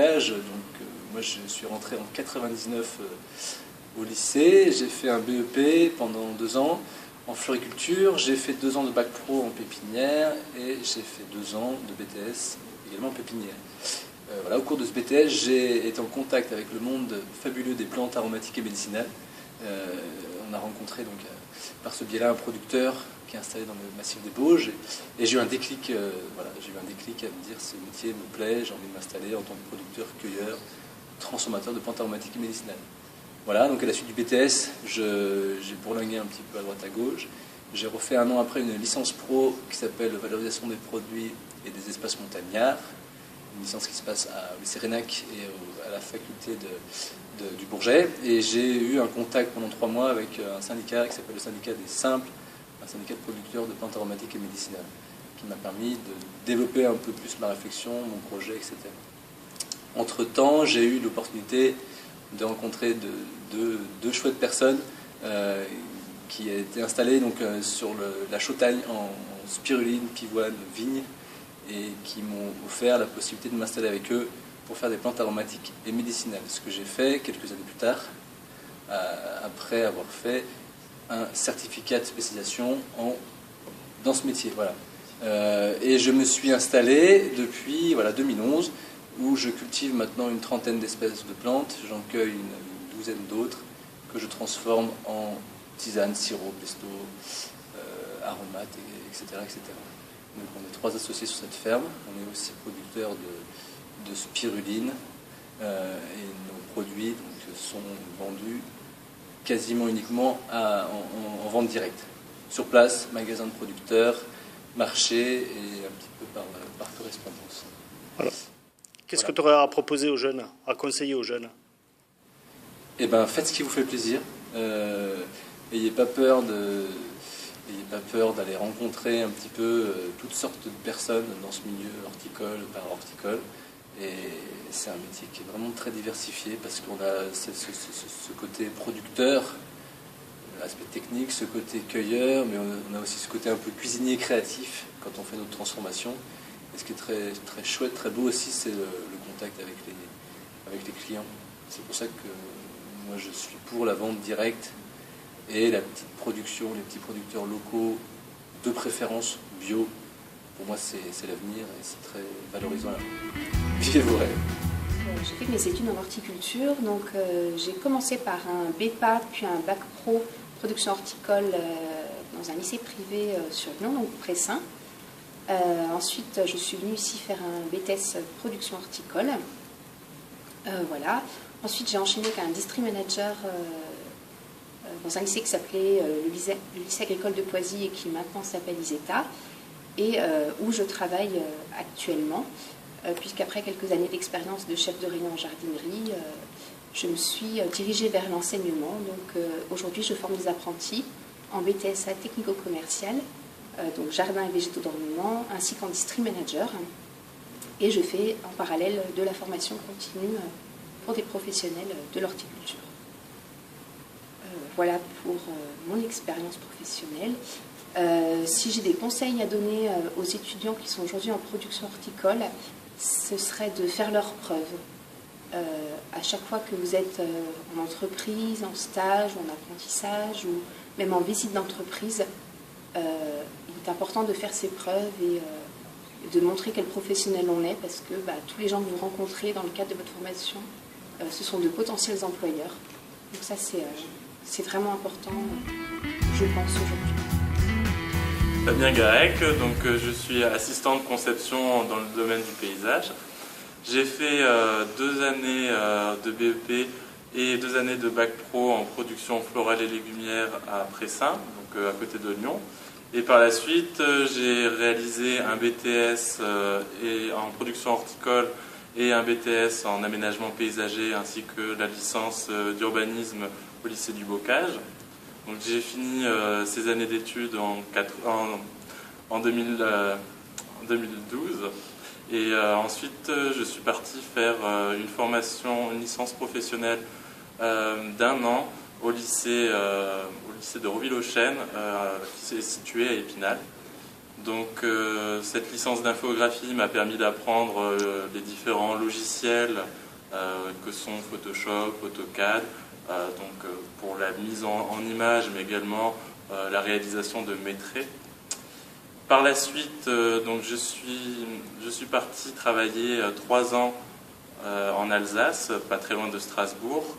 voyage. Donc, moi, je suis rentré en 99 au lycée. J'ai fait un BEP pendant 2 ans en floriculture. J'ai fait 2 ans de bac pro en pépinière et j'ai fait 2 ans de BTS également en pépinière. Voilà, au cours de ce BTS, j'ai été en contact avec le monde fabuleux des plantes aromatiques et médicinales. On a rencontré donc par ce biais-là un producteur qui est installé dans le massif des Bauges et j'ai eu un déclic, voilà, j'ai eu un déclic à me dire ce métier me plaît, j'ai envie de m'installer en tant que producteur, cueilleur, transformateur de plantes aromatiques et médicinales. Voilà, donc à la suite du BTS, j'ai bourlingué un petit peu à droite à gauche. J'ai refait 1 an après une licence pro qui s'appelle Valorisation des produits et des espaces montagnards, une licence qui se passe au lycée Renac et à la faculté du Bourget. Et j'ai eu un contact pendant 3 mois avec un syndicat qui s'appelle le syndicat des simples, un syndicat de producteurs de plantes aromatiques et médicinales, qui m'a permis de développer un peu plus ma réflexion, mon projet, etc. Entre-temps, j'ai eu l'opportunité de rencontrer deux chouettes personnes qui étaient installées donc, sur la Chautagne en spiruline, pivoine, vigne, et qui m'ont offert la possibilité de m'installer avec eux pour faire des plantes aromatiques et médicinales. Ce que j'ai fait quelques années plus tard, après avoir fait un certificat de spécialisation dans ce métier. Voilà. Et je me suis installé depuis 2011, où je cultive maintenant une 30aine d'espèces de plantes. J'en cueille une 12aine d'autres que je transforme en tisane, sirop, pesto, aromates, etc., etc. Donc on est 3 associés sur cette ferme. On est aussi producteurs de spiruline et nos produits donc, sont vendus quasiment uniquement en vente directe. Sur place, magasin de producteurs, marché et un petit peu par correspondance. Voilà. Qu'est-ce que tu aurais à proposer aux jeunes, à conseiller aux jeunes? Eh bien, faites ce qui vous fait plaisir. N'ayez pas peur d'aller rencontrer un petit peu toutes sortes de personnes dans ce milieu horticole, para-horticole. Et c'est un métier qui est vraiment très diversifié parce qu'on a ce côté producteur, l'aspect technique, ce côté cueilleur, mais on a aussi ce côté un peu cuisinier créatif quand on fait notre transformation. Et ce qui est très, très chouette, très beau aussi, c'est le contact avec les clients. C'est pour ça que moi je suis pour la vente directe et la petite production, les petits producteurs locaux, de préférence bio. Pour moi c'est l'avenir et c'est très valorisant. Vivez vos rêves. J'ai fait mes études en horticulture, donc j'ai commencé par un BEPA, puis un bac pro production horticole dans un lycée privé sur Lyon, donc Pressin. Ensuite, je suis venue ici faire un BTS production horticole. Voilà. Ensuite, j'ai enchaîné avec un district manager dans un lycée qui s'appelait le lycée agricole de Poisy et qui maintenant s'appelle ISETA, et où je travaille actuellement, puisqu'après quelques années d'expérience de chef de rayon en jardinerie, je me suis dirigée vers l'enseignement. Donc aujourd'hui, je forme des apprentis en BTSA technico-commercial, donc jardin et végétaux d'ornement, ainsi qu'en district manager. Et je fais en parallèle de la formation continue pour des professionnels de l'horticulture. Voilà pour mon expérience professionnelle. Si j'ai des conseils à donner aux étudiants qui sont aujourd'hui en production horticole, ce serait de faire leurs preuves. À chaque fois que vous êtes en entreprise, en stage, en apprentissage ou même en visite d'entreprise, il est important de faire ses preuves et de montrer quel professionnel on est, parce que tous les gens que vous rencontrez dans le cadre de votre formation, ce sont de potentiels employeurs. Donc ça, c'est vraiment important, je pense, aujourd'hui. Fabien Gaec, donc je suis assistant de conception dans le domaine du paysage. J'ai fait 2 années de BEP et 2 années de bac pro en production florale et légumière à Pressin, donc à côté de Lyon. Et par la suite, j'ai réalisé un BTS en production horticole et un BTS en aménagement paysager, ainsi que la licence d'urbanisme au lycée du Bocage. Donc j'ai fini ces années d'études en 2012. Et ensuite, je suis parti faire une licence professionnelle d'1 an au lycée de Roville-aux-Chênes, qui est situé à Épinal. Donc cette licence d'infographie m'a permis d'apprendre les différents logiciels que sont Photoshop, AutoCAD, pour la mise en image, mais également la réalisation de mes traits. Par la suite, donc je suis parti travailler 3 ans en Alsace, pas très loin de Strasbourg,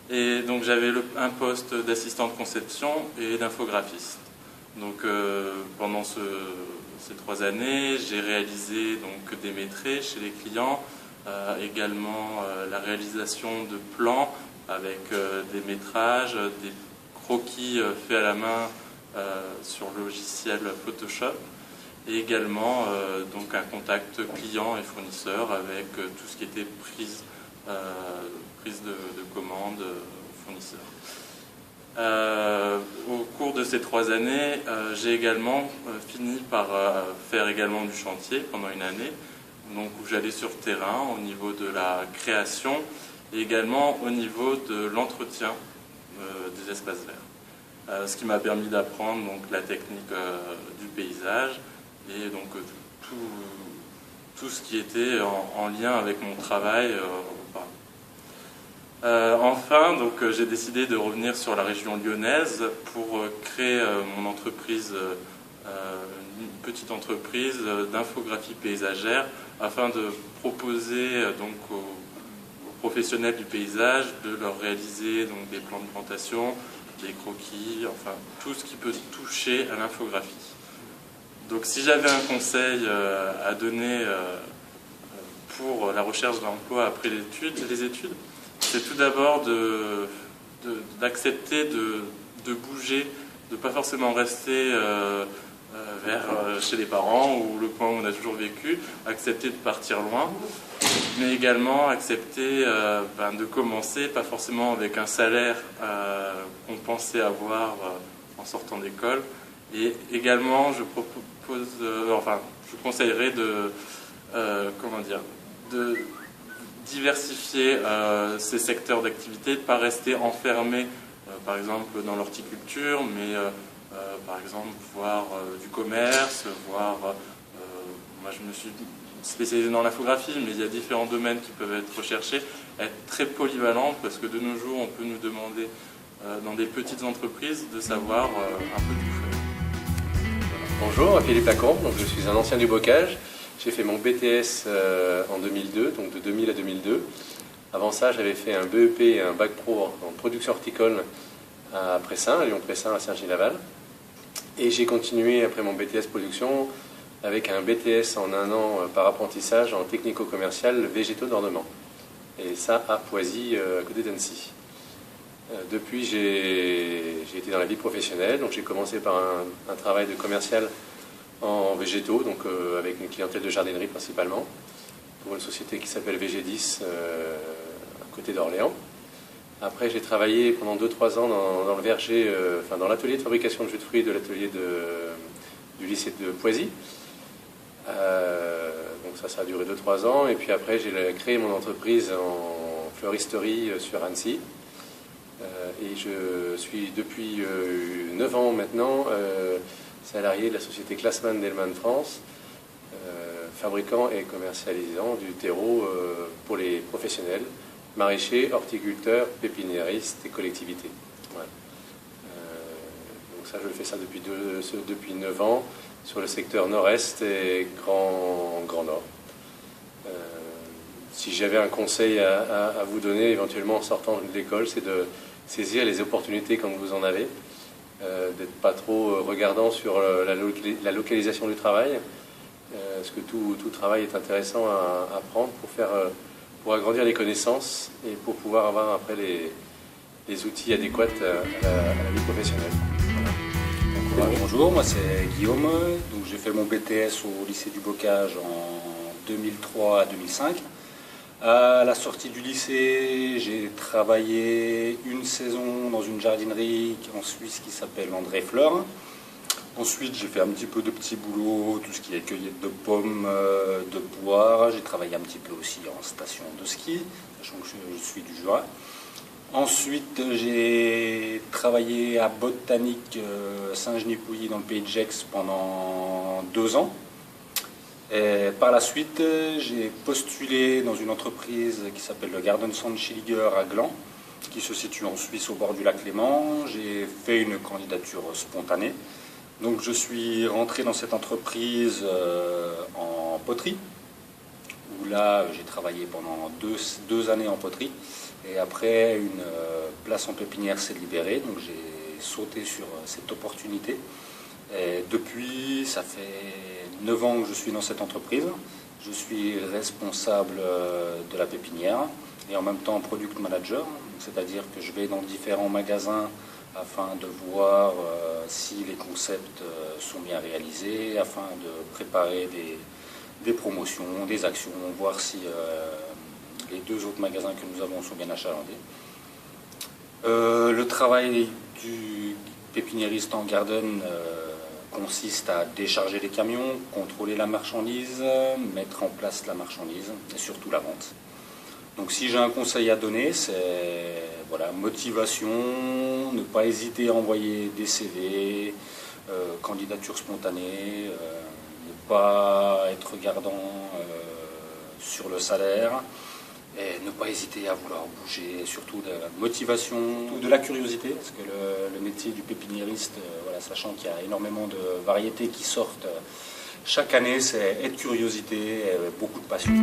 et donc j'avais un poste d'assistant de conception et d'infographiste. Donc pendant ces 3 années, j'ai réalisé donc des traits chez les clients, également la réalisation de plans avec des métrages, des croquis faits à la main sur le logiciel Photoshop, et également donc un contact client et fournisseur avec tout ce qui était prise de commande fournisseur. Au cours de ces 3 années, j'ai également fini par faire également du chantier pendant une année, donc où j'allais sur terrain au niveau de la création et également au niveau de l'entretien des espaces verts. Ce qui m'a permis d'apprendre donc la technique du paysage et donc tout ce qui était en lien avec mon travail. Enfin, donc j'ai décidé de revenir sur la région lyonnaise pour créer mon entreprise, une petite entreprise d'infographie paysagère, afin de proposer donc aux professionnels du paysage de leur réaliser donc des plans de plantation, des croquis, enfin tout ce qui peut toucher à l'infographie. Donc si j'avais un conseil à donner pour la recherche d'emploi après les études, c'est tout d'abord d'accepter de bouger, de ne pas forcément rester chez les parents ou le coin où on a toujours vécu, accepter de partir loin, mais également accepter de commencer, pas forcément avec un salaire qu'on pensait avoir en sortant d'école. Et également, je conseillerais de diversifier ces secteurs d'activité, de ne pas rester enfermé, par exemple dans l'horticulture, mais par exemple voir du commerce, moi je me suis spécialisé dans l'infographie, mais il y a différents domaines qui peuvent être recherchés, être très polyvalent, parce que de nos jours on peut nous demander dans des petites entreprises de savoir un peu tout faire. Bonjour, Philippe Lacombe, donc je suis un ancien du bocage. J'ai fait mon BTS en 2002, donc de 2000 à 2002. Avant ça, j'avais fait un BEP et un bac pro en production horticole à Pressin, à Lyon-Pressin, à Cergy-Laval. Et j'ai continué après mon BTS production avec un BTS en 1 an par apprentissage en technico-commercial végétaux d'ornement. Et ça à Poisy, à côté d'Annecy. Depuis, j'ai été dans la vie professionnelle, donc j'ai commencé par un travail de commercial en végétaux, donc avec une clientèle de jardinerie principalement, pour une société qui s'appelle VG10 à côté d'Orléans. Après, j'ai travaillé pendant 2-3 ans dans le verger, dans l'atelier de fabrication de jus de fruits de l'atelier du lycée de Poisy. Donc ça a duré 2-3 ans, et puis après j'ai créé mon entreprise en fleuristerie sur Annecy. Et je suis depuis 9 ans maintenant salarié de la société Classman Delman France, fabricant et commercialisant du terreau pour les professionnels, maraîchers, horticulteurs, pépiniéristes et collectivités. Ouais. Donc ça, je fais ça depuis 9 ans sur le secteur nord-est et grand nord. Si j'avais un conseil à vous donner éventuellement en sortant de l'école, c'est de saisir les opportunités quand vous en avez, d'être pas trop regardant sur la localisation du travail, parce que tout travail est intéressant à prendre pour agrandir les connaissances et pour pouvoir avoir après les outils adéquats à la vie professionnelle. Voilà. Bonjour, moi c'est Guillaume, donc j'ai fait mon BTS au lycée du Bocage en 2003 à 2005. À la sortie du lycée, j'ai travaillé 1 saison dans une jardinerie en Suisse qui s'appelle André Fleur. Ensuite, j'ai fait un petit peu de petits boulots, tout ce qui est cueillette de pommes, de poires. J'ai travaillé un petit peu aussi en station de ski, sachant que je suis du Jura. Ensuite, j'ai travaillé à Botanique Saint-Genis-Pouilly dans le pays de Gex pendant 2 ans. Et par la suite, j'ai postulé dans une entreprise qui s'appelle le Garden Schilliger à Gland, qui se situe en Suisse au bord du lac Léman. J'ai fait une candidature spontanée. Donc je suis rentré dans cette entreprise en poterie, où là j'ai travaillé pendant 2 années en poterie. Et après, une place en pépinière s'est libérée, donc j'ai sauté sur cette opportunité. Et depuis, ça fait 9 ans que je suis dans cette entreprise. Je suis responsable de la pépinière et en même temps product manager, c'est-à-dire que je vais dans différents magasins afin de voir si les concepts sont bien réalisés, afin de préparer des promotions, des actions, voir si les 2 autres magasins que nous avons sont bien achalandés. Le travail du pépiniériste en garden consiste à décharger les camions, contrôler la marchandise, mettre en place la marchandise et surtout la vente. Donc si j'ai un conseil à donner, c'est motivation, ne pas hésiter à envoyer des CV, candidature spontanée, ne pas être regardant sur le salaire et ne pas hésiter à vouloir bouger, surtout de la motivation, de la curiosité, parce que le métier du pépiniériste, sachant qu'il y a énormément de variétés qui sortent chaque année, c'est être curiosité et beaucoup de passion.